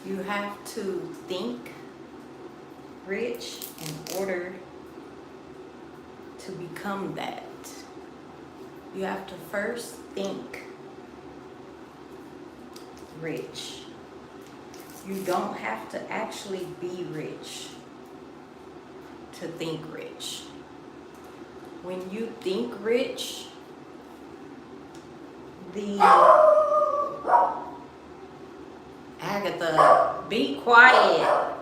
You have to think rich in order to become that. You have to first think rich. You don't have to actually be rich to think rich. When you think rich, the Agatha, be quiet.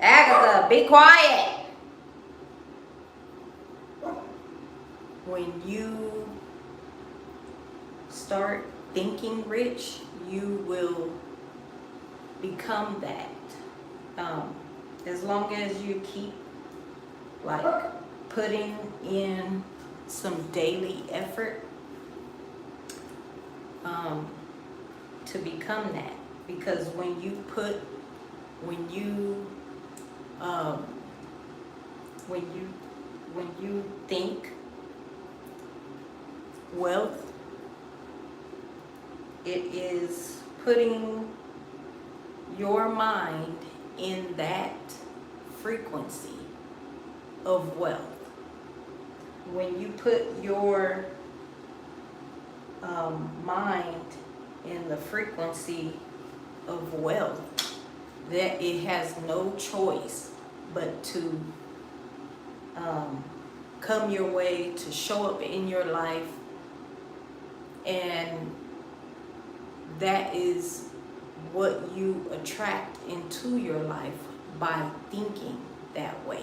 Agatha, be quiet. When you start thinking rich, you will become that. As long as you keep like putting in some daily effort to become that. Because when you think wealth, it is putting your mind in that frequency of wealth. When you put your mind in the frequency of wealth, that it has no choice but to come your way, to show up in your life. And that is what you attract into your life by thinking that way.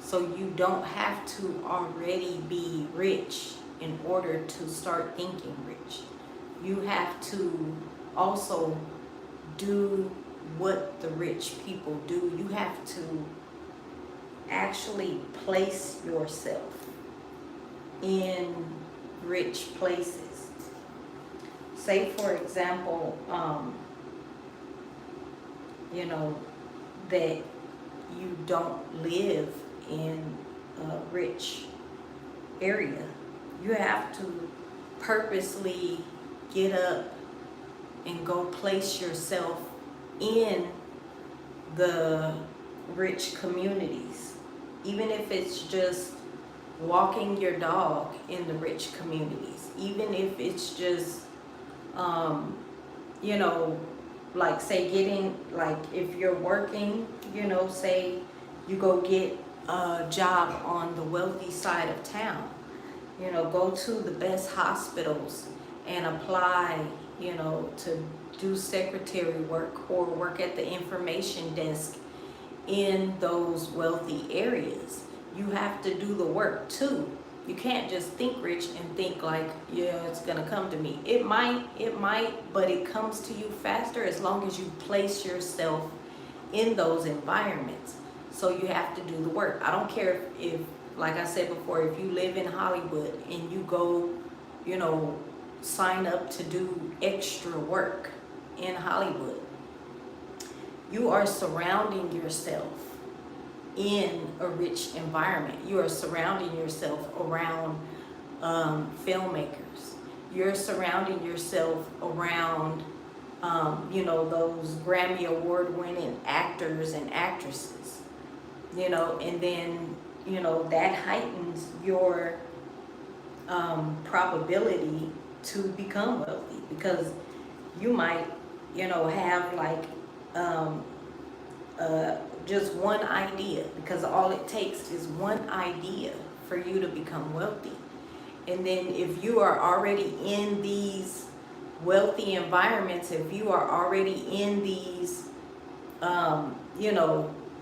So you don't have to already be rich in order to start thinking rich. You have to also do what the rich people do. You have to actually place yourself in rich places. Say, for example, that you don't live in a rich area. You have to purposely get up and go place yourself in the rich communities. Even if it's just walking your dog in the rich communities. Even if it's just, like say getting, like if you're working, say you go get a job on the wealthy side of town, go to the best hospitals and apply, to do secretary work or work at the information desk in those wealthy areas. You have to do the work too. You can't just think rich and think like, yeah, it's gonna come to me. It might, but it comes to you faster as long as you place yourself in those environments. So you have to do the work. I don't care if like I said before, if you live in Hollywood and you go, sign up to do extra work in Hollywood, you are surrounding yourself in a rich environment. You are surrounding yourself around filmmakers. You're surrounding yourself around, those Grammy Award winning actors and actresses, and then, that heightens your probability to become wealthy, because you might, have like just one idea, because all it takes is one idea for you to become wealthy. And then if you are already in these wealthy environments, if you are already in these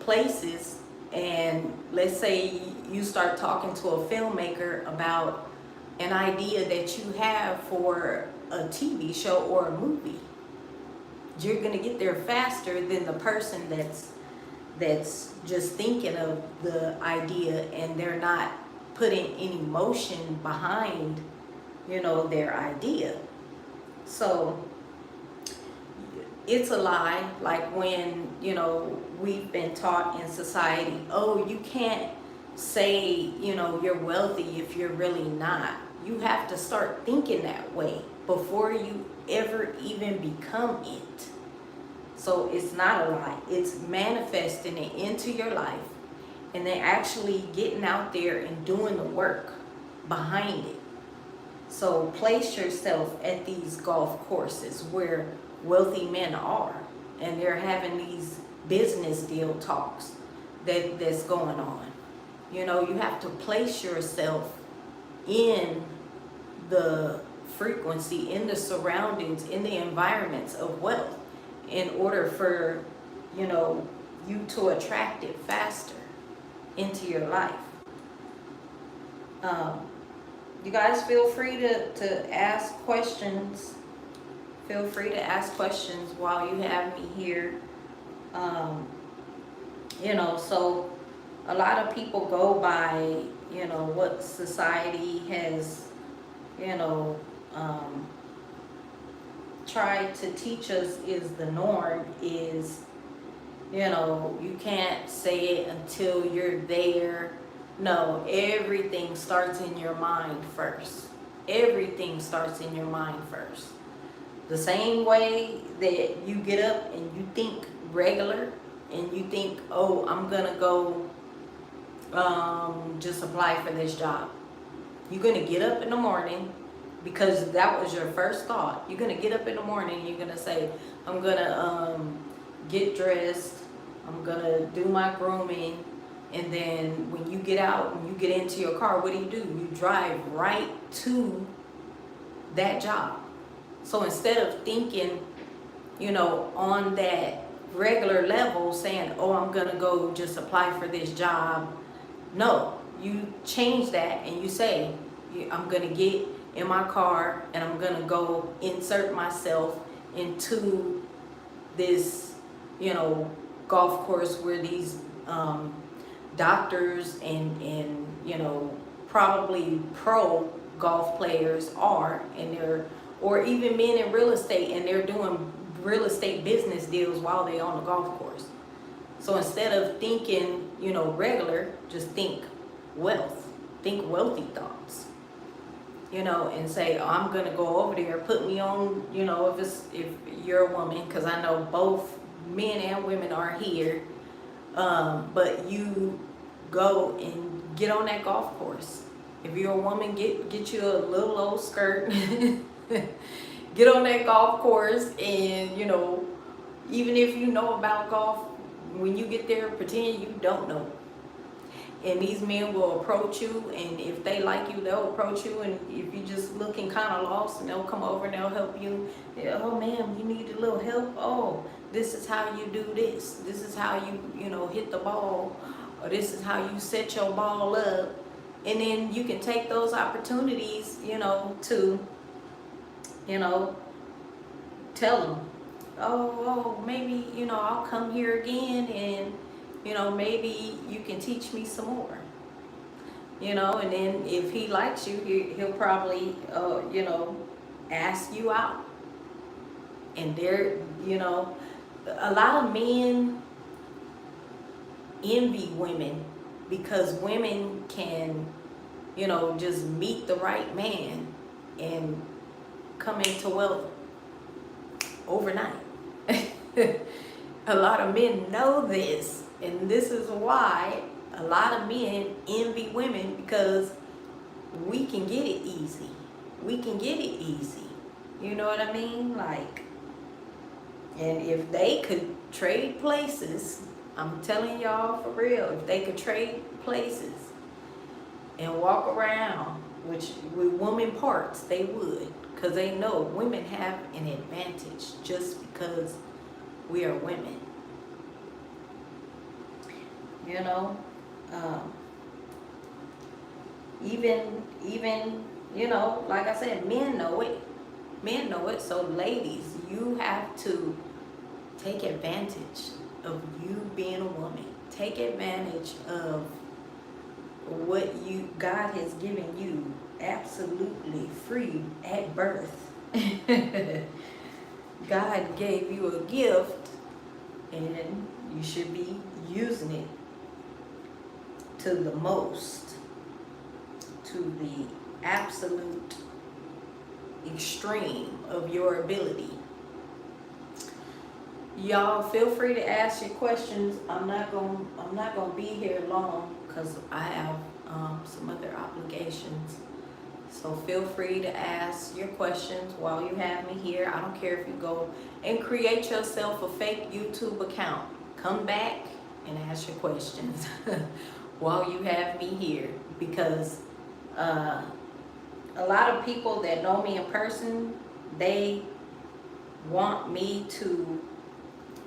places, and let's say you start talking to a filmmaker about an idea that you have for a TV show or a movie, you're going to get there faster than the person that's just thinking of the idea and they're not putting any motion behind, their idea. So it's a lie, like when, we've been taught in society, oh, you can't say, you're wealthy if you're really not. You have to start thinking that way before you ever even become it. So it's not a lie. It's manifesting it into your life, and then actually getting out there and doing the work behind it. So place yourself at these golf courses where wealthy men are, and they're having these business deal talks that's going on. You know, you have to place yourself in the frequency, in the surroundings, in the environments of wealth in order for, you know, you to attract it faster into your life. You guys feel free to ask questions. Feel free to ask questions while you have me here. You know, so a lot of people go by, you know, what society has, you know, tried to teach us is the norm is, you know, you can't say it until you're there. No, everything starts in your mind first. Everything starts in your mind first. The same way that you get up and you think regular and you think, oh, I'm gonna go just apply for this job. You're gonna get up in the morning because that was your first thought. You're gonna get up in the morning and you're gonna say, I'm gonna get dressed, I'm gonna do my grooming, and then when you get out and you get into your car, what do? You drive right to that job. So instead of thinking, you know, on that regular level saying, oh, I'm gonna go just apply for this job, no, you change that and you say, I'm gonna get in my car and I'm gonna go insert myself into this, you know, golf course where these doctors and you know, probably pro golf players are, and they're, or even men in real estate, and they're doing real estate business deals while they're on the golf course. So instead of thinking, you know, regular, just think wealth, think wealthy thoughts, you know, and say, oh, I'm gonna go over there, put me on, you know, if you're a woman, because I know both men and women are here, but you go and get on that golf course. If you're a woman, get you a little old skirt, get on that golf course, and, you know, even if you know about golf, when you get there, pretend you don't know. And these men will approach you, and if they like you, they'll approach you, and if you're just looking kind of lost, and they'll come over and they'll help you. Oh, ma'am, you need a little help? Oh, this is how you do this. This is how you know, hit the ball, or this is how you set your ball up. And then you can take those opportunities, you know, to, you know, tell them, oh, maybe, you know, I'll come here again, and, you know, maybe you can teach me some more, you know. And then if he likes you, he'll probably, you know, ask you out. And there, you know, a lot of men envy women because women can, you know, just meet the right man and come into wealth overnight. A lot of men know this, and this is why a lot of men envy women, because we can get it easy. We can get it easy. You know what I mean? Like, and if they could trade places, I'm telling y'all for real, if they could trade places and walk around with woman parts, they would, because they know women have an advantage just because we are women. You know, even, you know, like I said, men know it. Men know it. So ladies, you have to take advantage of you being a woman. Take advantage of what God has given you absolutely free at birth. God gave you a gift, and you should be using it to the most, to the absolute extreme of your ability. Y'all feel free to ask your questions. I'm not gonna be here long because I have some other obligations. So feel free to ask your questions while you have me here. I don't care if you go and create yourself a fake YouTube account. Come back and ask your questions while you have me here, because a lot of people that know me in person, they want me to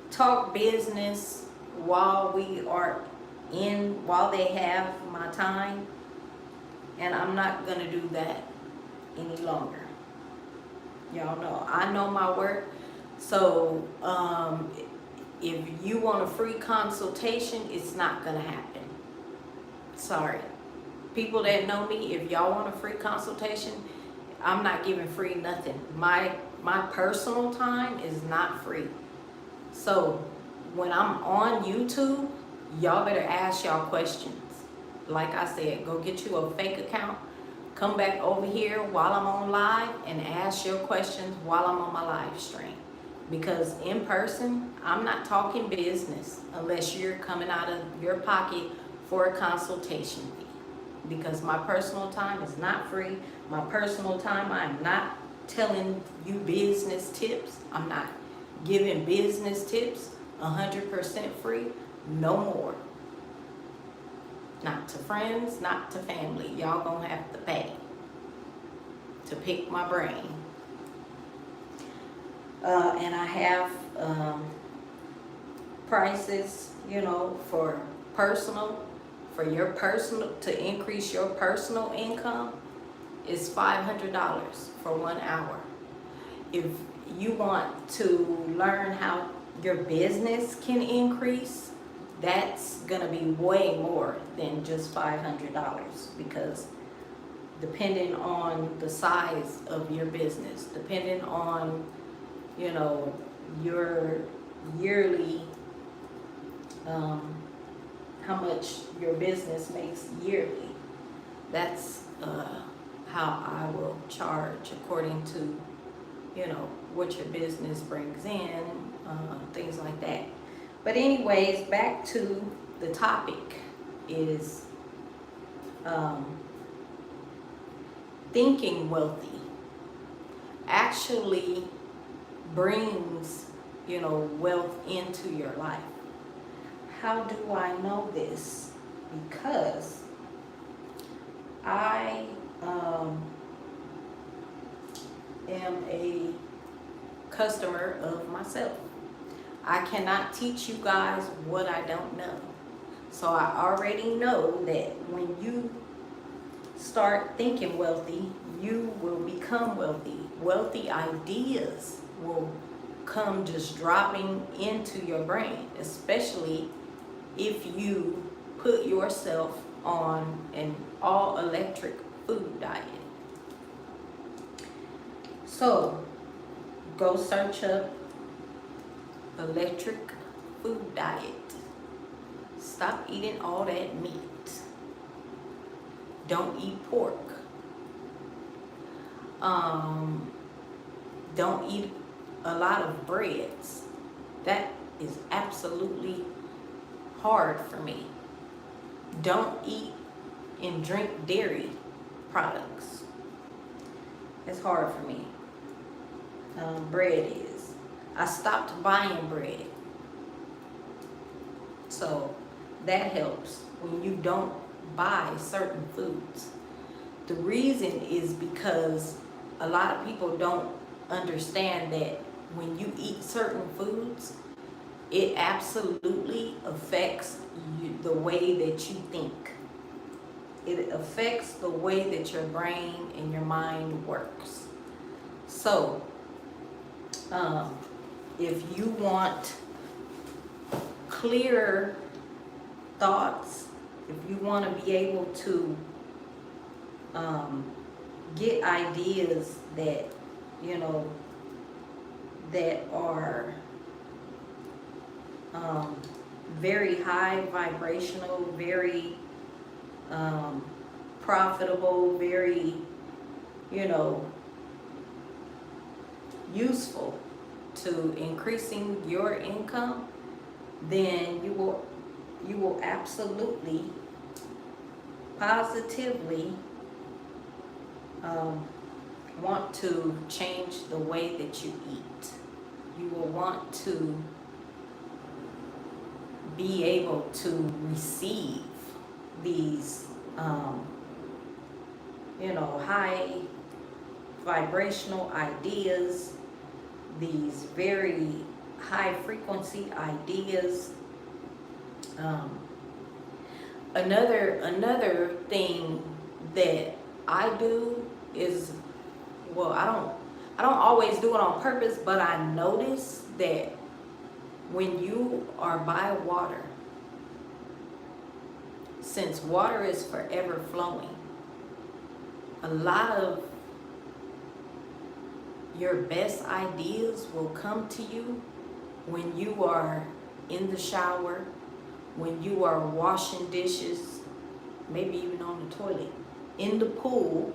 talk business while they have my time, and I'm not gonna do that any longer. Y'all know I know my work. So if you want a free consultation, it's not gonna happen. Sorry, people that know me, if y'all want a free consultation, I'm not giving free nothing. My personal time is not free. So when I'm on YouTube, y'all better ask y'all questions. Like I said, go get you a fake account, come back over here while I'm on live and ask your questions while I'm on my live stream. Because in person, I'm not talking business unless you're coming out of your pocket for a consultation fee. Because my personal time is not free. My personal time, I'm not telling you business tips. I'm not giving business tips 100% free, no more. Not to friends, not to family. Y'all gonna have to pay to pick my brain. And I have prices, for your personal, to increase your personal income is $500 for 1 hour. If you want to learn how your business can increase, that's gonna be way more than just $500, because depending on the size of your business, depending on your yearly, how much your business makes yearly, that's how I will charge according to what your business brings in, things like that. But anyways, back to the topic is thinking wealthy actually brings wealth into your life. How do I know this? Because I am a customer of myself. I cannot teach you guys what I don't know. So I already know that when you start thinking wealthy, you will become wealthy. Wealthy ideas will come just dropping into your brain, especially if you put yourself on an all electric food diet. So go search up electric food diet. Stop eating all that meat. Don't eat pork. Don't eat a lot of breads. That is absolutely hard for me. Don't eat and drink dairy products. It's hard for me. Bread is. I stopped buying bread. So that helps when you don't buy certain foods. The reason is because a lot of people don't understand that when you eat certain foods, it absolutely affects the way that you think. It affects the way that your brain and your mind works. So, if you want clearer thoughts, if you want to be able to get ideas that that are very high vibrational, very profitable, very useful to increasing your income, then you will absolutely, positively want to change the way that you eat. You will want to be able to receive these, high vibrational ideas, these very high frequency ideas. Another thing that I do is, well, I don't always do it on purpose, but I notice that when you are by water, since water is forever flowing, a lot of your best ideas will come to you when you are in the shower, when you are washing dishes, maybe even on the toilet, in the pool.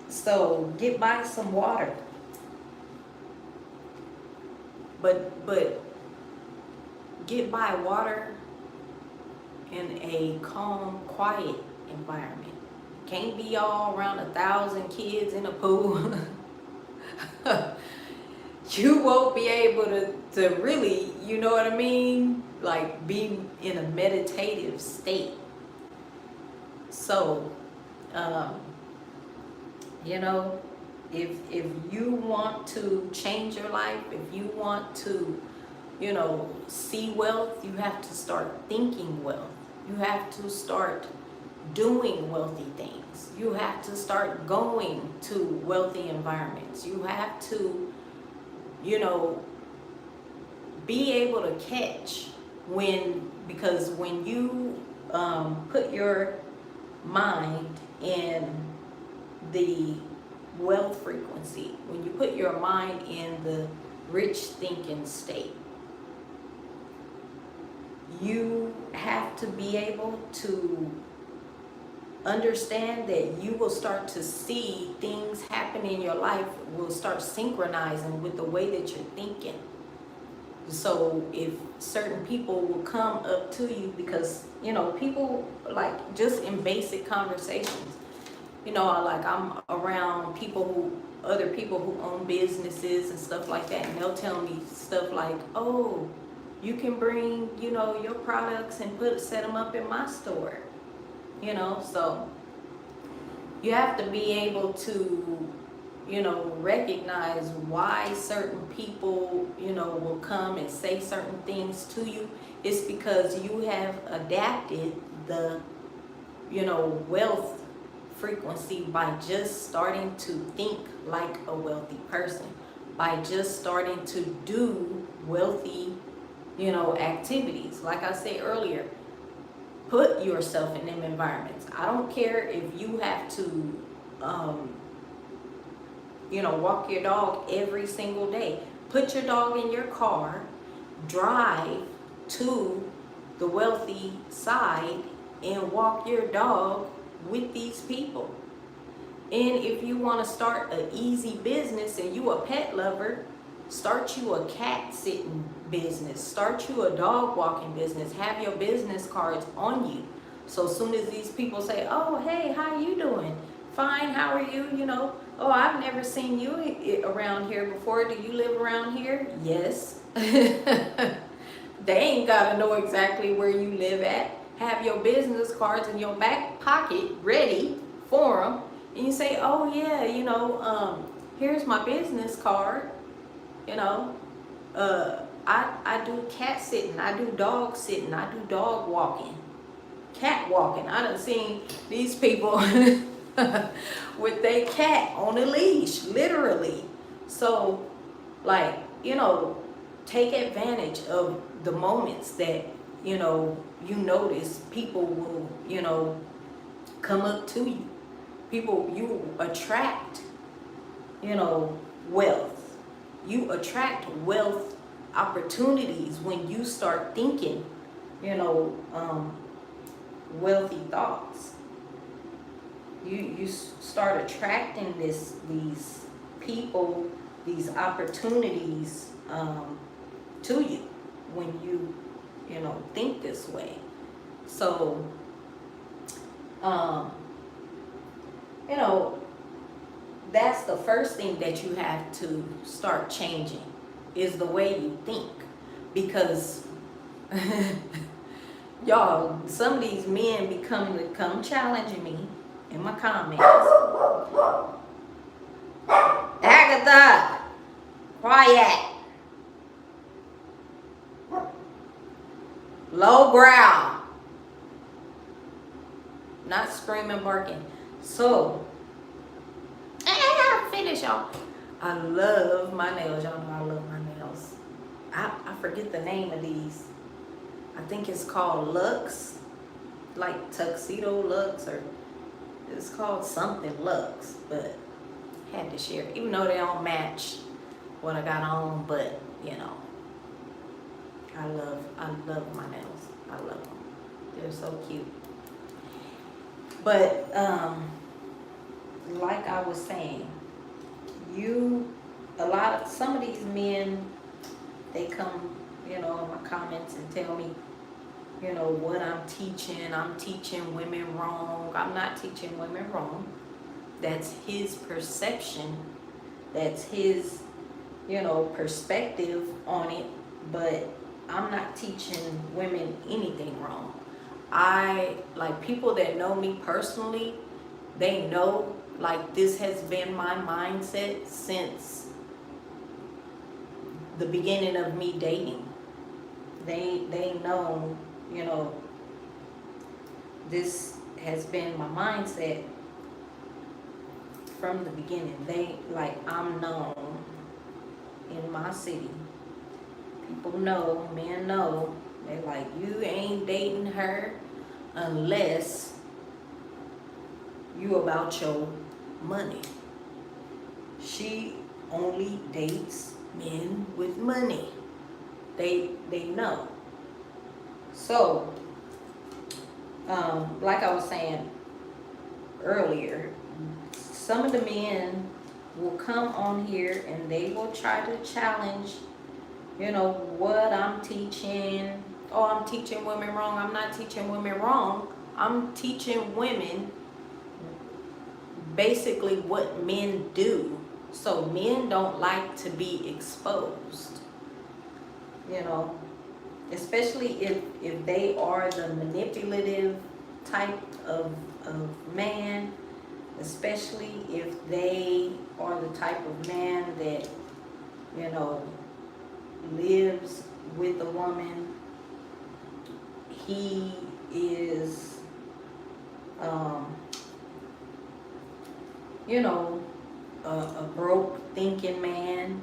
So get by some water. But get by water in a calm, quiet environment. Can't be all around 1,000 kids in a pool. You won't be able to really, you know what I mean? Like, be in a meditative state. So, if you want to change your life, if you want to, see wealth, you have to start thinking wealth. You have to start doing wealthy things. You have to start going to wealthy environments. You have to, be able to catch because when you put your mind in the wealth frequency, when you put your mind in the rich thinking state, you have to be able to understand that you will start to see things happen in your life will start synchronizing with the way that you're thinking. So if certain people will come up to you, because people, like, just in basic conversations, like, I'm around other people who own businesses and stuff like that, and they'll tell me stuff like, oh, you can bring your products and set them up in my store. So you have to be able to, recognize why certain people, will come and say certain things to you. It's because you have adapted the, wealth frequency by just starting to think like a wealthy person, by just starting to do wealthy, activities. Like I said earlier, put yourself in them environments. I don't care if you have to, walk your dog every single day. Put your dog in your car, drive to the wealthy side, and walk your dog with these people. And if you want to start an easy business and you a pet lover, start you a cat sitting business, start you a dog walking business, have your business cards on you. So as soon as these people say, oh, hey, how you doing? Fine, how are you? Oh, I've never seen you around here before. Do you live around here? Yes. They ain't got to know exactly where you live at. Have your business cards in your back pocket ready for them. And you say, oh, yeah, here's my business card. I do cat sitting, I do dog sitting, I do dog walking, cat walking. I done seen these people with their cat on a leash, literally. So, like, take advantage of the moments that, you notice people will, come up to you. People, you attract, wealth. You attract wealth opportunities when you start thinking, wealthy thoughts. You start attracting these people these opportunities to you when you know, think this way. So, you know, that's the first thing that you have to start changing is the way you think. Because y'all, some of these men come challenging me in my comments. Agatha, quiet. Low growl. Not screaming, barking. So, finish, y'all. I love my nails. Y'all know I love my nails. I forget the name of these. I think it's called Lux. Like Tuxedo Lux, or it's called something Lux. But had to share it. Even though they don't match what I got on. But, you know. I love my nails. I love them. They're so cute. But like I was saying, some of these men, they come, you know, in my comments and tell me, you know, what I'm teaching. I'm teaching women wrong. I'm not teaching women wrong. That's his perception. That's his, you know, perspective on it. But I'm not teaching women anything wrong. Like people that know me personally, they know like this has been my mindset since the beginning of me dating. They know, you know, this has been my mindset from the beginning. I'm known in my city. People know, men know, they're like, you ain't dating her unless you about your money. She only dates men with money. They know. So, like I was saying earlier, some of the men will come on here and they will try to challenge, you know, what I'm teaching. Oh, I'm teaching women wrong. I'm not teaching women wrong. I'm teaching women basically what men do. So men don't like to be exposed, you know, especially if they are the manipulative type of man, especially if they are the type of man that, you know, lives with a woman. He is, you know, a broke thinking man.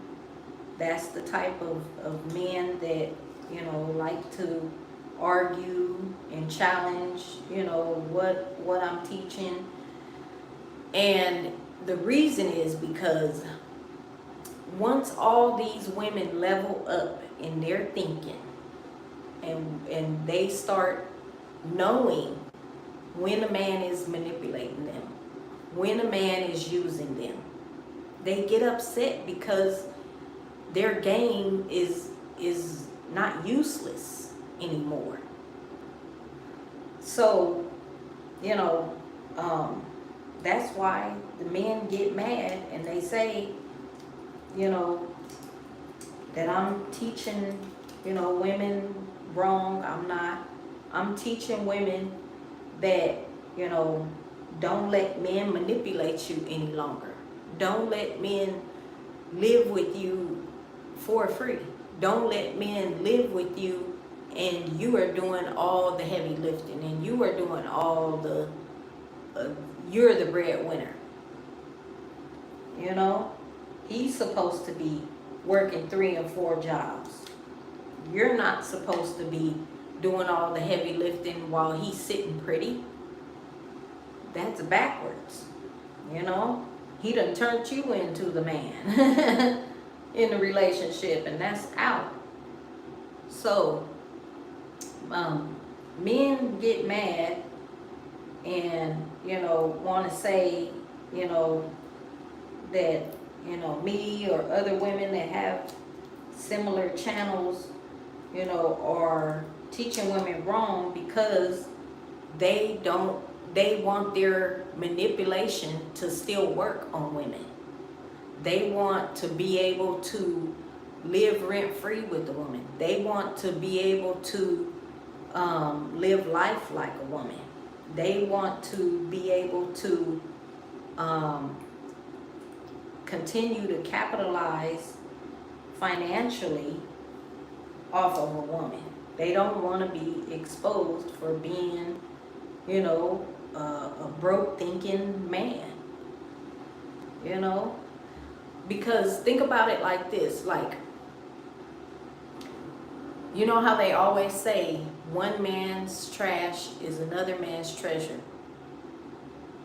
That's the type of men that, you know, like to argue and challenge, you know, what I'm teaching. And the reason is because once all these women level up in their thinking and they start knowing when a man is manipulating them, when a man is using them, they get upset because their game is not useless anymore. So, you know, that's why the men get mad and they say, you know, that I'm teaching, you know, women wrong. I'm not. I'm teaching women that, you know, don't let men manipulate you any longer. Don't let men live with you for free. Don't let men live with you and you are doing all the heavy lifting and you are doing all the, you're the breadwinner. You know, he's supposed to be working 3 and 4 jobs. You're not supposed to be doing all the heavy lifting while he's sitting pretty. That's backwards. You know, he done turned you into the man in the relationship, and that's out. So, men get mad and, you know, want to say, you know, that, you know, me or other women that have similar channels, you know, are teaching women wrong because they want their manipulation to still work on women. They want to be able to live rent free with the woman. They want to be able to live life like a woman. They want to be able to continue to capitalize financially off of a woman. They don't want to be exposed for being, you know, a broke thinking man, you know, because think about it like this, like, you know how they always say one man's trash is another man's treasure.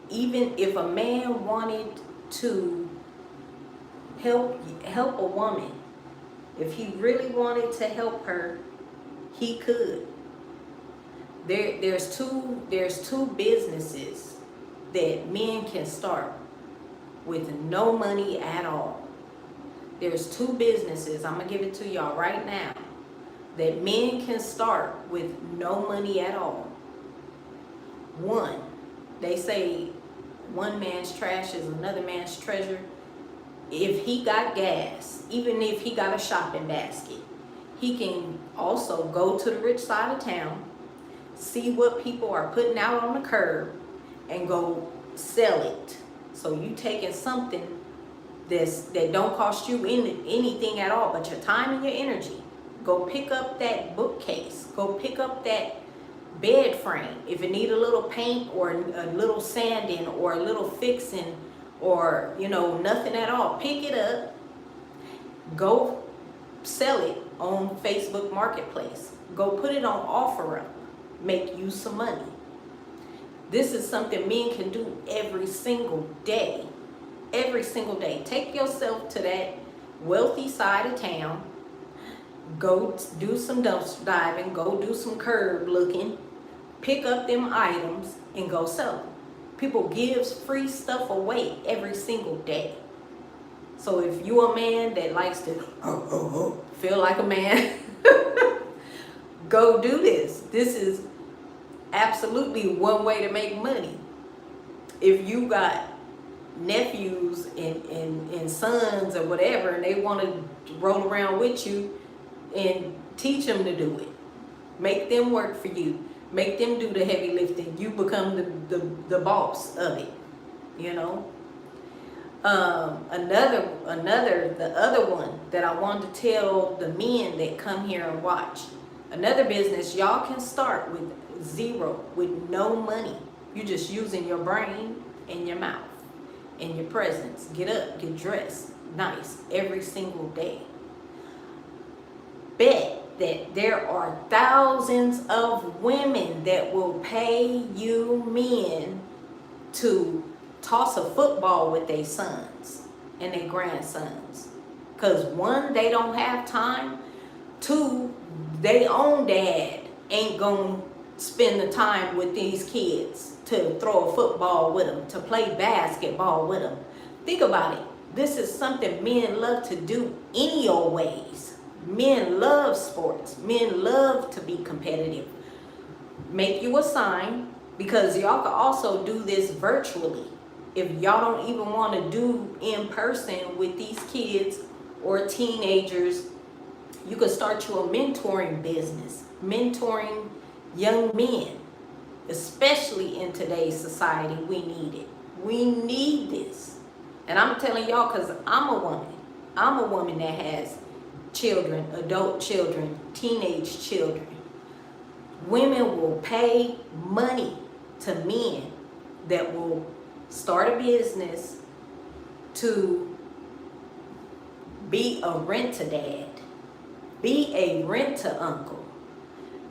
Even if a man wanted to help a woman, if he really wanted to help her, he could. There's two businesses that men can start with no money at all. There's two businesses, I'm gonna give it to y'all right now, that men can start with no money at all. One, they say one man's trash is another man's treasure. If he got gas, even if he got a shopping basket, he can also go to the rich side of town, see what people are putting out on the curb, and go sell it. So you taking something that don't cost you anything at all but your time and your energy. Go pick up that bookcase. Go pick up that bed frame. If it need a little paint or a little sanding or a little fixing or, you know, nothing at all, pick it up. Go sell it on Facebook Marketplace. Go put it on OfferUp. Make you some money. This is something men can do every single day. Every single day. Take yourself to that wealthy side of town. Go do some dumpster diving. Go do some curb looking. Pick up them items and go sell them. People gives free stuff away every single day. So if you a man that likes to feel like a man, go do this. This is absolutely one way to make money. If you got nephews and sons or whatever, and they want to roll around with you, and teach them to do it. Make them work for you. Make them do the heavy lifting. You become the boss of it, you know. The other one that I want to tell the men that come here and watch. Another business y'all can start with zero, with no money. You just using your brain and your mouth and your presence. Get up, get dressed nice every single day. Bet that there are thousands of women that will pay you men to toss a football with their sons and their grandsons. Because one, they don't have time. Two, their own dad ain't gonna spend the time with these kids to throw a football with them, to play basketball with them. Think about it. This is something men love to do any old ways. Men love sports. Men love to be competitive. Make you a sign, because y'all can also do this virtually. If y'all don't even want to do in person with these kids or teenagers, you could start you a mentoring business. Mentoring young men, especially in today's society. We need it. We need this. And I'm telling y'all, because I'm a woman. I'm a woman that has children, adult children, teenage children. Women will pay money to men that will start a business to be a rent-a-dad, be a rent-a-uncle,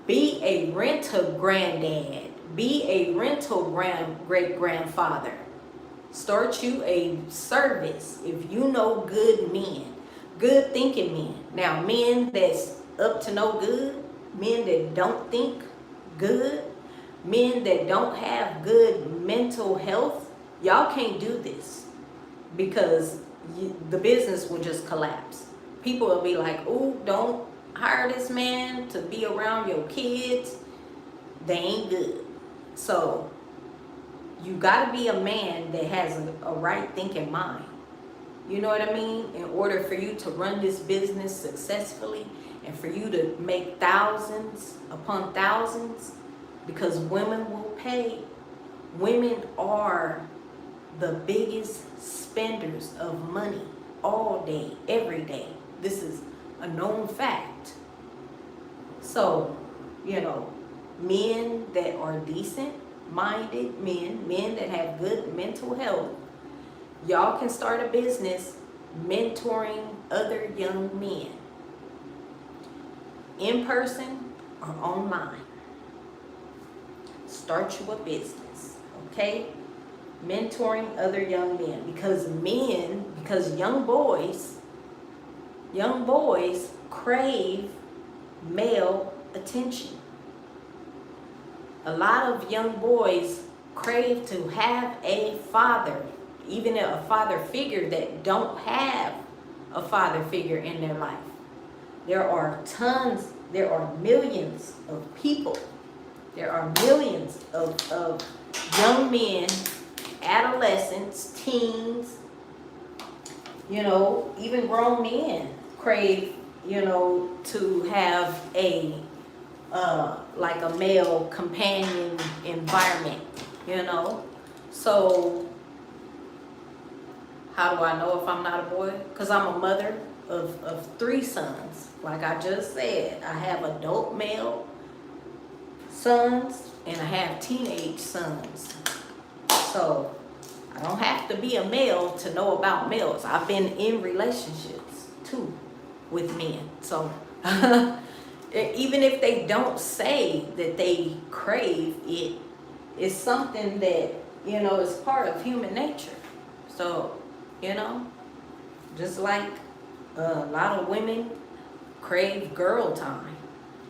be a rent-a-granddad, be a rental great-grandfather. Start you a service if you know good men, good thinking men. Now, men that's up to no good, men that don't think good, men that don't have good mental health, y'all can't do this. because the business will just collapse. People will be like, "Ooh, don't hire this man to be around your kids. They ain't good." So you got to be a man that has a right thinking mind. You know what I mean? In order for you to run this business successfully and for you to make thousands upon thousands, because women will pay. Women are the biggest spenders of money all day, every day. This is a known fact. So, men that are decent minded men that have good mental health, y'all can start a business mentoring other young men, in person or online. Start you a business, okay? Mentoring other young men, because young boys crave male attention. A lot of young boys crave to have a father, even a father figure that don't have a father figure in their life. There are millions of people. There are millions of young men, adolescents, teens, even grown men crave, to have like a male companion environment, So how do I know if I'm not a boy? Because I'm a mother of 3 sons. Like I just said, I have adult male sons and I have teenage sons. So I don't have to be a male to know about males. I've been in relationships too with men. So even if they don't say that they crave it, it's something that, is part of human nature. So, just like a lot of women crave girl time.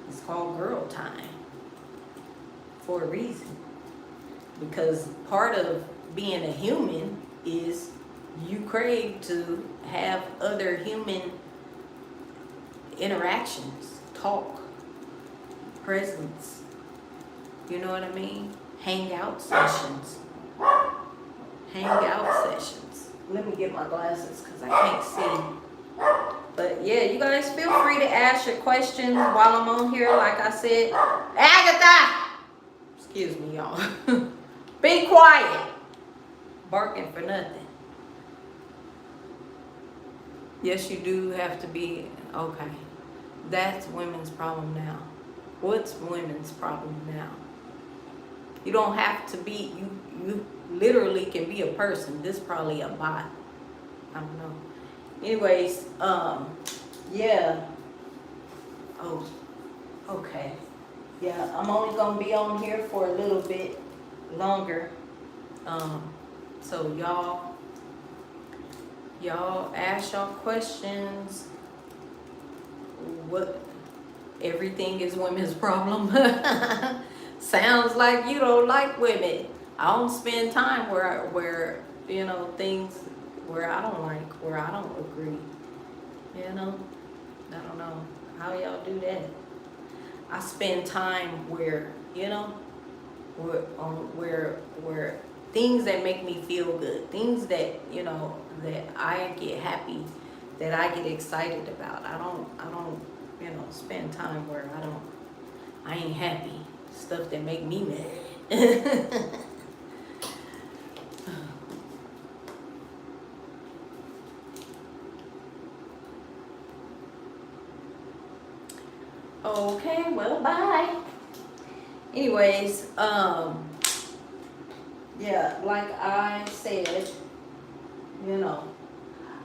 It's called girl time for a reason. Because part of being a human is you crave to have other human interactions, talk, presence. You know what I mean? Hangout sessions. Let me get my glasses because I can't see. But yeah, you guys feel free to ask your questions while I'm on here. Like I said, Agatha! Excuse me, y'all. Be quiet. Barking for nothing. Yes, you do have to be. Okay. That's women's problem now. What's women's problem now? You don't have to be, you literally can be a person. This is probably a bot. I don't know. Anyways, yeah. Oh, okay. Yeah, I'm only gonna be on here for a little bit longer. So y'all ask y'all questions. What? Everything is women's problem. Sounds like you don't like women. I don't spend time where things where I don't like, where I don't agree. I don't know how y'all do that. I spend time where where things that make me feel good, things that that I get happy, that I get excited about. I don't spend time where I ain't happy. Stuff that make me mad. Okay, well, bye. Anyways, yeah, like I said,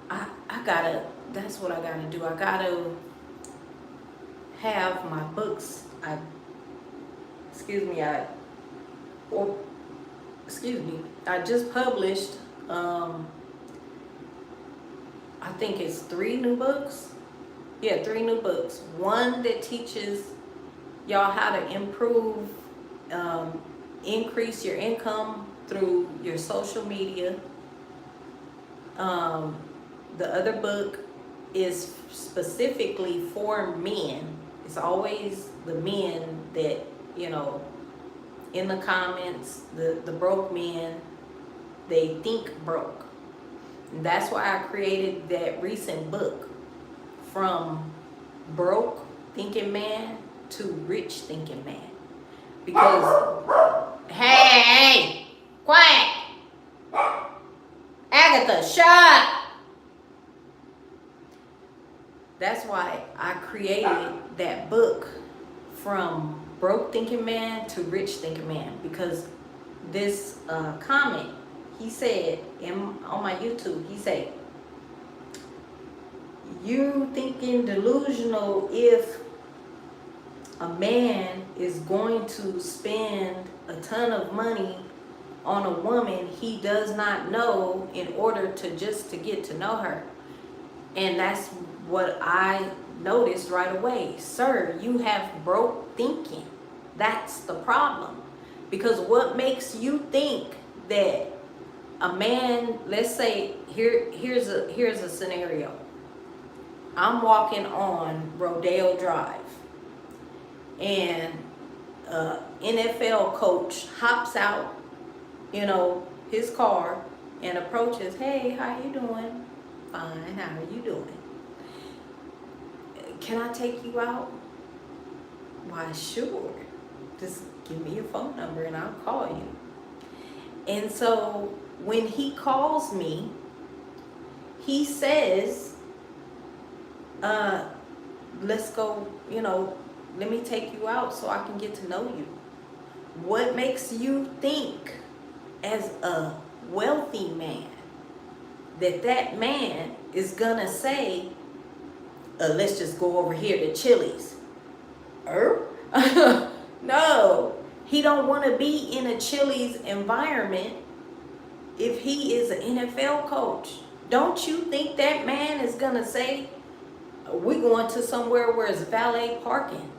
I gotta, that's what I gotta do. I gotta have my books. I just published, I think it's 3 new books. Yeah, 3 new books. One that teaches y'all how to improve, increase your income through your social media. The other book is specifically for men. It's always the men that, you know, in the comments, the broke men, they think broke. And that's why I created that recent book, From Broke Thinking Man to Rich Thinking Man. Because, hey, quiet. Agatha, shut up. That's why I created that book, From Broke Thinking Man to Rich Thinking Man, because this comment, he said on my YouTube, he said, you thinking delusional if a man is going to spend a ton of money on a woman he does not know in order to just to get to know her. And that's what I noticed right away. Sir, you have broke thinking. That's the problem. Because what makes you think that a man, let's say, here's a scenario. I'm walking on Rodeo Drive, and NFL coach hops out, you know, his car and approaches, hey, how you doing? Fine, how are you doing? Can I take you out? Why, sure. Just give me your phone number and I'll call you. And so when he calls me, he says, let's go, you know, let me take you out so I can get to know you. What makes you think as a wealthy man that man is gonna say, let's just go over here to Chili's? No, he don't want to be in a Chili's environment if he is an NFL coach. Don't you think that man is gonna say, we're going to somewhere where it's valet parking?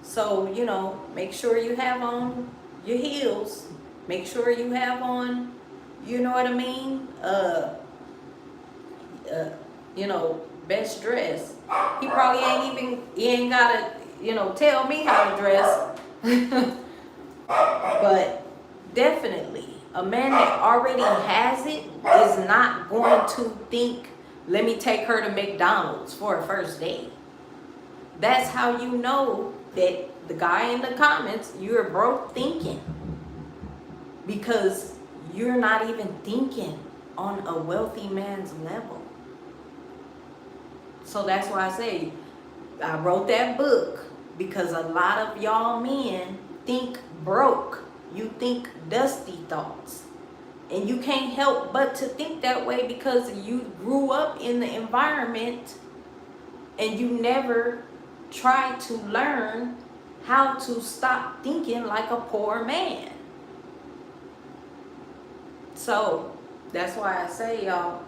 So, you know, make sure you have on your heels. Make sure you have on, you know what I mean? You know, best dress. He probably he ain't gotta, you know, tell me how to dress. But definitely, a man that already has it is not going to think, let me take her to McDonald's for a first date. That's how you know that the guy in the comments, you're broke thinking. Because you're not even thinking on a wealthy man's level. So that's why I say, I wrote that book because a lot of y'all men think broke. You think dusty thoughts. And you can't help but to think that way because you grew up in the environment and you never tried to learn how to stop thinking like a poor man. So that's why I say, y'all,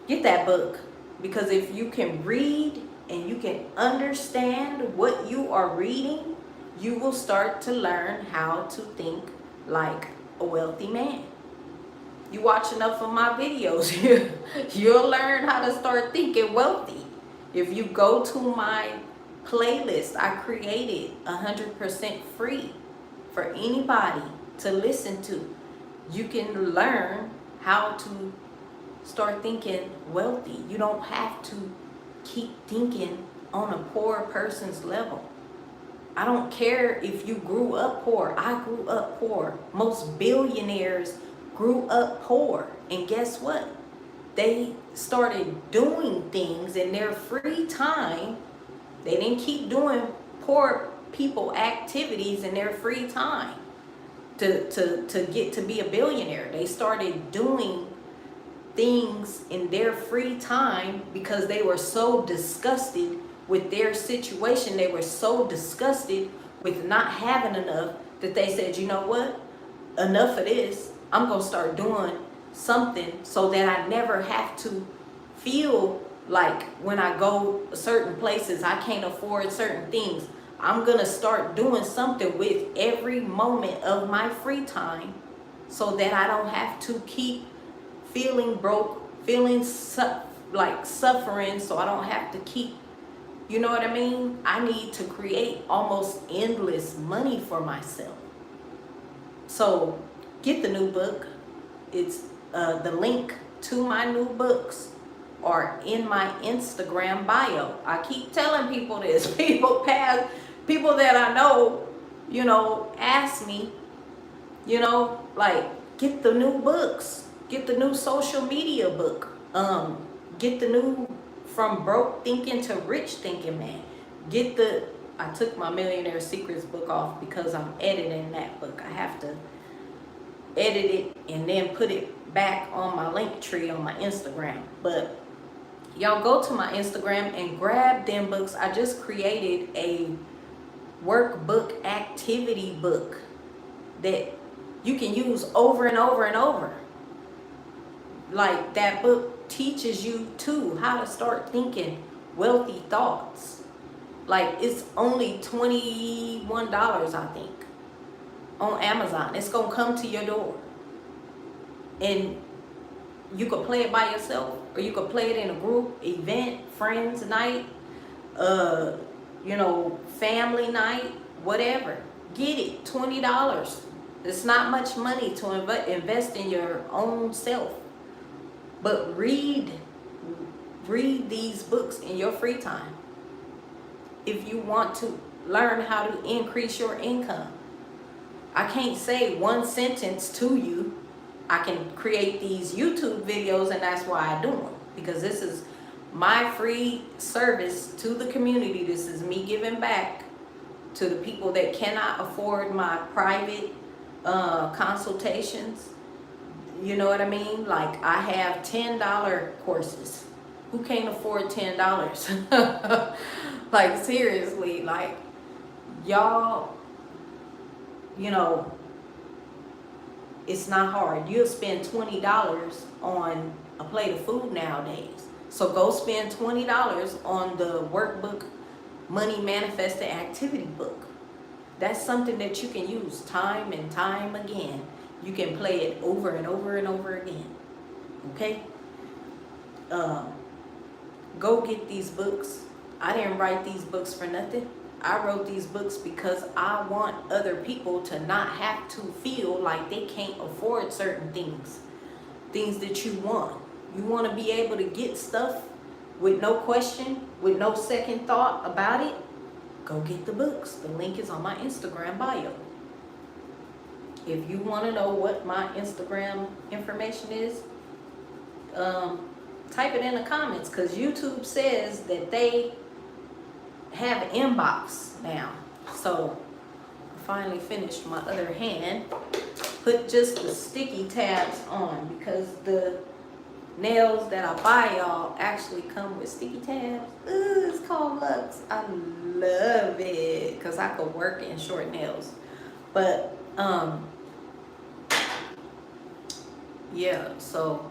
get that book. Because if you can read and you can understand what you are reading, you will start to learn how to think like a wealthy man. You watch enough of my videos, you'll learn how to start thinking wealthy. If you go to my playlist, I created 100% free for anybody to listen to. You can learn how to start thinking wealthy. You don't have to keep thinking on a poor person's level. I don't care if you grew up poor. I grew up poor. Most billionaires grew up poor. And guess what? They started doing things in their free time. They didn't keep doing poor people activities in their free time to get to be a billionaire. They started doing things in their free time because they were so disgusted with their situation. They were so disgusted with not having enough that they said, you know what? Enough of this. I'm going to start doing something so that I never have to feel like when I go certain places, I can't afford certain things. I'm going to start doing something with every moment of my free time so that I don't have to keep feeling broke, feeling like suffering, so I don't have to keep, you know what I mean? I need to create almost endless money for myself. So get the new book. It's the link to my new books are in my Instagram bio. I keep telling people this. People that I know, you know, ask me, you know, like, get the new books, get the new social media book, get the new From Broke Thinking to Rich Thinking, man. I took my Millionaire Secrets book off because I'm editing that book. I have to edit it and then put it back on my link tree on my Instagram. But y'all go to my Instagram and grab them books. I just created a workbook activity book that you can use over and over and over. Like, that book teaches you too how to start thinking wealthy thoughts. Like, it's only $21, I think, on Amazon. It's gonna come to your door, and you could play it by yourself, or you could play it in a group event, friends night, you know, family night, whatever. Get it, $20. It's not much money to invest in your own self. But read these books in your free time. If you want to learn how to increase your income. I can't say one sentence to you. I can create these YouTube videos, and that's why I do them. Because this is my free service to the community. This is me giving back to the people that cannot afford my private consultations. You know what I mean? Like, I have $10 courses. Who can't afford $10? Like, seriously, like, y'all, you know, it's not hard. You'll spend $20 on a plate of food nowadays. So go spend $20 on the workbook Money Manifesting Activity book. That's something that you can use time and time again. You can play it over and over and over again. Okay? Go get these books. I didn't write these books for nothing. I wrote these books because I want other people to not have to feel like they can't afford certain things. Things that you want. You want to be able to get stuff with no question, with no second thought about it. Go get the books. The link is on my Instagram bio. If you want to know what my Instagram information is, type it in the comments, because YouTube says that they have an inbox now. So I finally finished my other hand. Put just the sticky tabs on, because the nails that I buy y'all actually come with sticky tabs. Ooh, it's called Lux. I love it because I could work in short nails. But yeah, so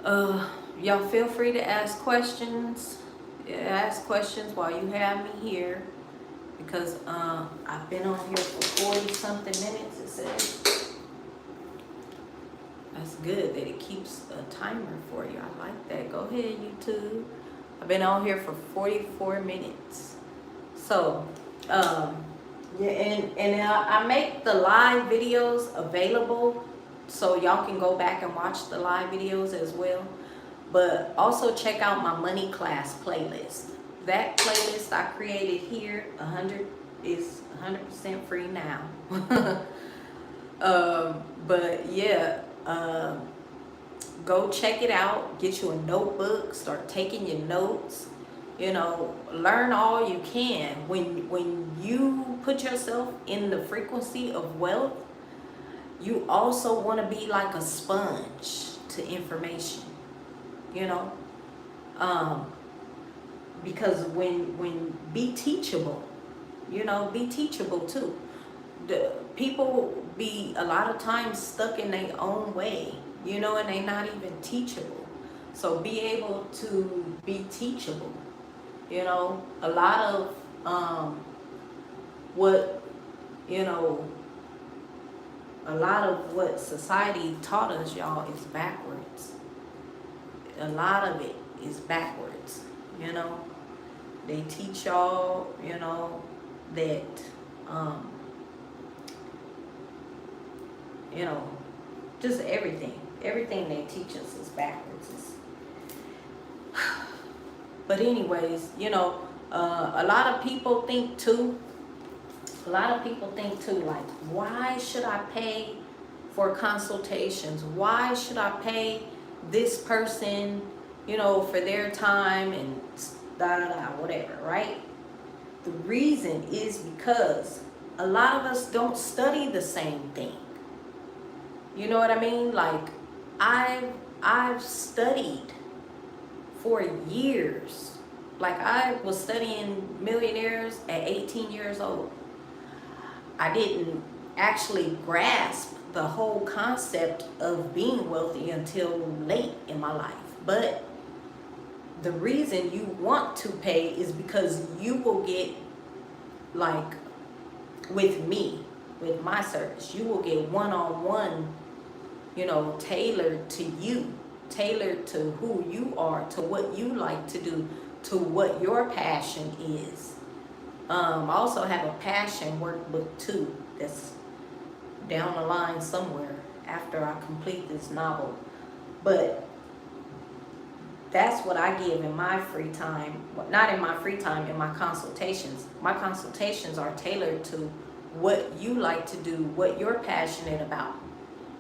y'all feel free to ask questions. Ask questions while you have me here, because I've been on here for 40 something minutes. It says that's good that it keeps a timer for you. I like that. Go ahead, YouTube. I've been on here for 44 minutes. So yeah, and I make the live videos available so y'all can go back and watch the live videos as well. But also check out my money class playlist. That playlist I created here, 100% free now. But yeah, go check it out. Get you a notebook. Start taking your notes. You know, learn all you can. When you put yourself in the frequency of wealth, you also want to be like a sponge to information. You know, because when be teachable, you know, be teachable too. The people be a lot of times stuck in their own way, you know, and they not even teachable. So be able to be teachable. You know, a lot of what, you know, A lot of what society taught us, y'all, is backwards. A lot of it is backwards, you know. They teach y'all, you know, that, you know, just everything. Everything they teach us is backwards. But anyways, you know, a lot of people think too, like, why should I pay for consultations? Why should I pay this person, you know, for their time and da da da, whatever, right? The reason is because a lot of us don't study the same thing. You know what I mean? Like, I've studied for years. Like, I was studying millionaires at 18 years old. I didn't actually grasp the whole concept of being wealthy until late in my life. But the reason you want to pay is because you will get, like, with me, with my service, you will get one-on-one, you know, tailored to you, tailored to who you are, to what you like to do, to what your passion is. I also have a passion workbook too that's down the line somewhere after I complete this novel. But that's what I give in my free time. Not in my free time, in my consultations. My consultations are tailored to what you like to do, what you're passionate about.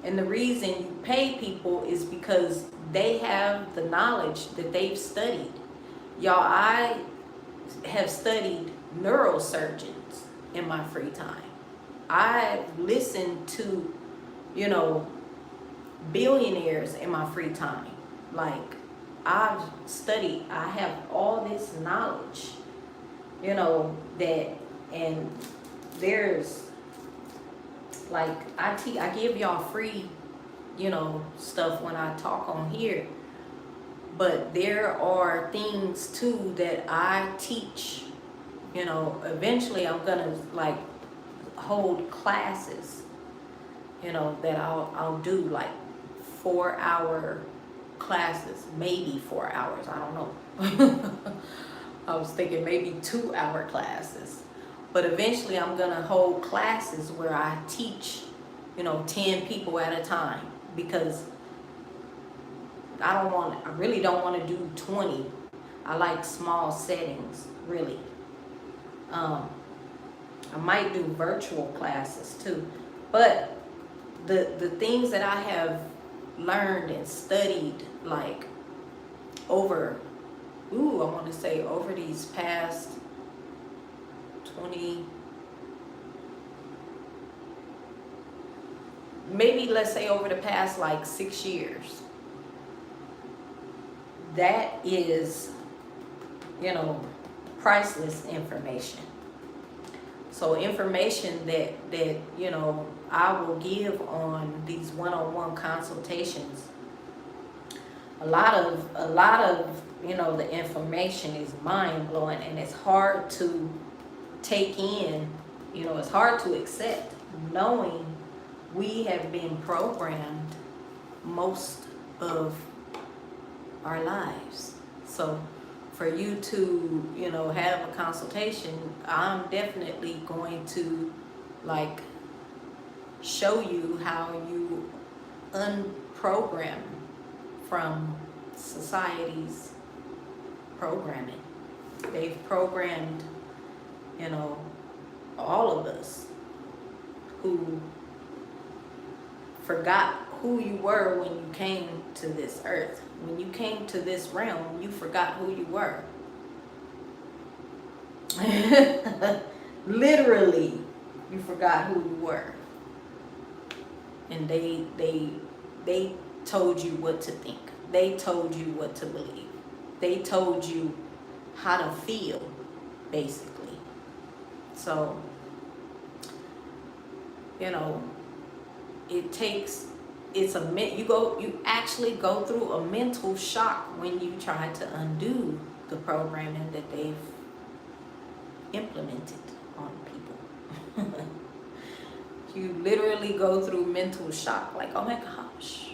And the reason you pay people is because they have the knowledge that they've studied. Y'all, I have studied neurosurgeons in my free time. I listen to, you know, billionaires in my free time. Like, I've studied, I have all this knowledge, you know, that, and there's, like, I give y'all free, you know, stuff when I talk on here. But there are things too that I teach, you know. Eventually I'm gonna, like, hold classes, you know, that I'll do, like 4-hour classes, maybe 4 hours, I don't know. I was thinking maybe 2-hour classes. But eventually I'm gonna hold classes where I teach, you know, 10 people at a time, because I really don't want to do 20. I like small settings, really. I might do virtual classes too. But the things that I have learned and studied, like, over, I want to say over these past 20, maybe let's say over the past like 6 years, that is, you know, priceless information. So information that you know, I will give on these one-on-one consultations. A lot of you know, the information is mind-blowing, and it's hard to take in, you know, it's hard to accept, knowing we have been programmed most of our lives. So for you to, you know, have a consultation, I'm definitely going to, like, show you how you unprogram from society's programming. They've programmed, you know, all of us who forgot who you were when you came to this earth. When you came to this realm, you forgot who you were. Literally, you forgot who you were. And they told you what to think. They told you what to believe. They told you how to feel, basically. So, you know, you actually go through a mental shock when you try to undo the programming that they've implemented on people. You literally go through mental shock, like, oh my gosh,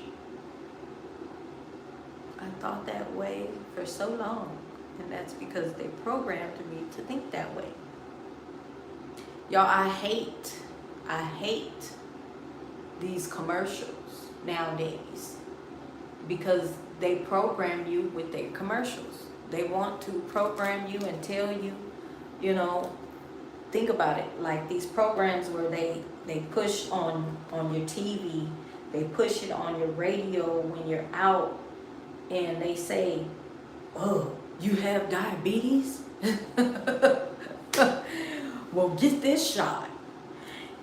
I thought that way for so long. And that's because they programmed me to think that way. Y'all, I hate these commercials nowadays because they program you with their commercials. They want to program you and tell you, you know, think about it, like these programs where they push on your TV, they push it on your radio when you're out, and they say, oh, you have diabetes? Well, get this shot.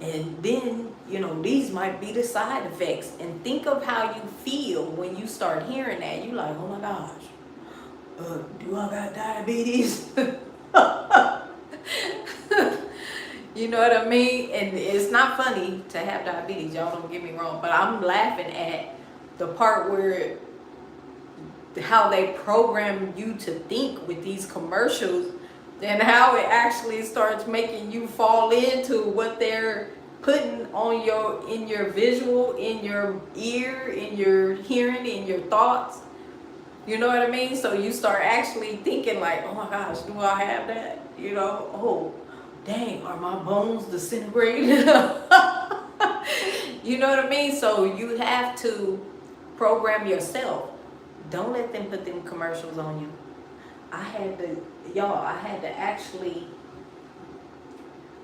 And then, you know, these might be the side effects. And think of how you feel when you start hearing that. You're like, oh my gosh, do I got diabetes? You know what I mean? And it's not funny to have diabetes, y'all don't get me wrong, but I'm laughing at the part where how they program you to think with these commercials and how it actually starts making you fall into what they're putting on in your visual, in your ear, in your hearing, in your thoughts. You know what I mean? So you start actually thinking like, oh my gosh, do I have that? You know, oh, dang, are my bones disintegrating? You know what I mean? So you have to program yourself. Don't let them put them commercials on you. I had to actually,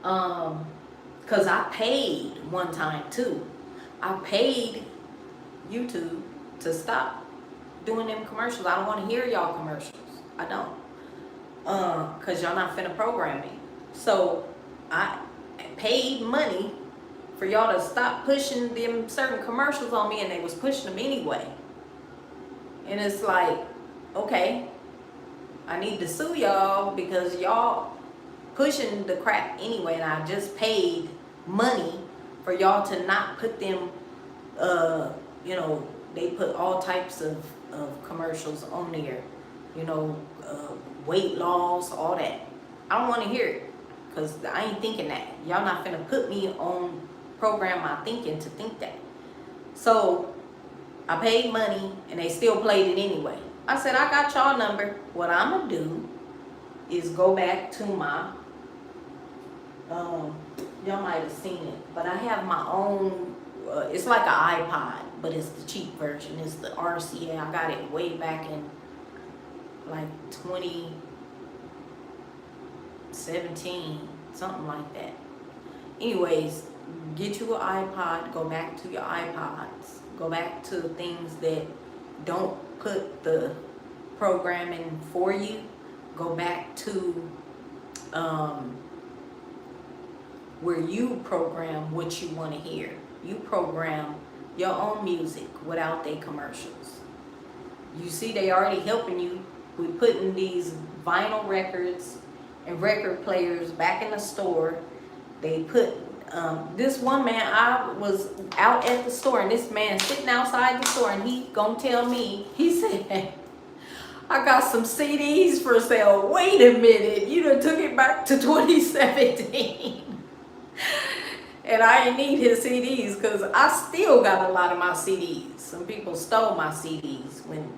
cause I paid one time too. I paid YouTube to stop doing them commercials. I don't want to hear y'all commercials. I don't. Cause y'all not finna program me. So I paid money for y'all to stop pushing them certain commercials on me, and they was pushing them anyway. And it's like, okay, I need to sue y'all because y'all pushing the crap anyway, and I just paid money for y'all to not put them, you know, they put all types of commercials on there, you know, weight loss, all that. I don't want to hear it because I ain't thinking that. Y'all not finna put me on program my thinking to think that. So I paid money and they still played it anyway. I said, I got y'all number. What I'm gonna do is go back to my, y'all might have seen it, but I have my own, it's like an iPod, but it's the cheap version. It's the RCA. I got it way back in like 2017, something like that. Anyways, get you an iPod, go back to your iPods, go back to things that don't put the programming for you. Go back to where you program what you want to hear. You program your own music without their commercials. You see, they already helping you with putting these vinyl records and record players back in the store. They put this one man, I was out at the store and this man sitting outside the store and he gonna tell me, he said, I got some CDs for sale. Wait a minute, you done took it back to 2017. And I didn't need his CDs because I still got a lot of my CDs. Some people stole my CDs when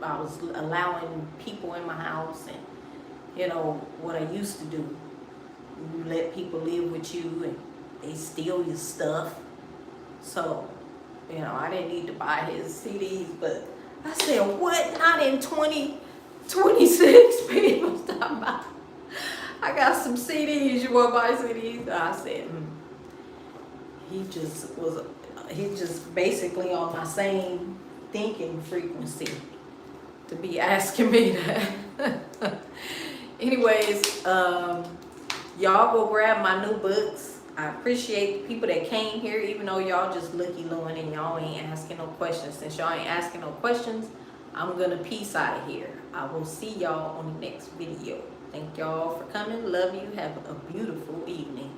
I was allowing people in my house, and you know what I used to do. You let people live with you and they steal your stuff. So, you know, I didn't need to buy his CDs, but I said, what? Not in 2026, people talking about, I got some CDs, you want to buy CDs? I said, He just basically on my same thinking frequency to be asking me that. Anyways, y'all go grab my new books. I appreciate the people that came here, even though y'all just looky-looing and y'all ain't asking no questions. Since y'all ain't asking no questions, I'm gonna peace out of here. I will see y'all on the next video. Thank y'all for coming. Love you. Have a beautiful evening.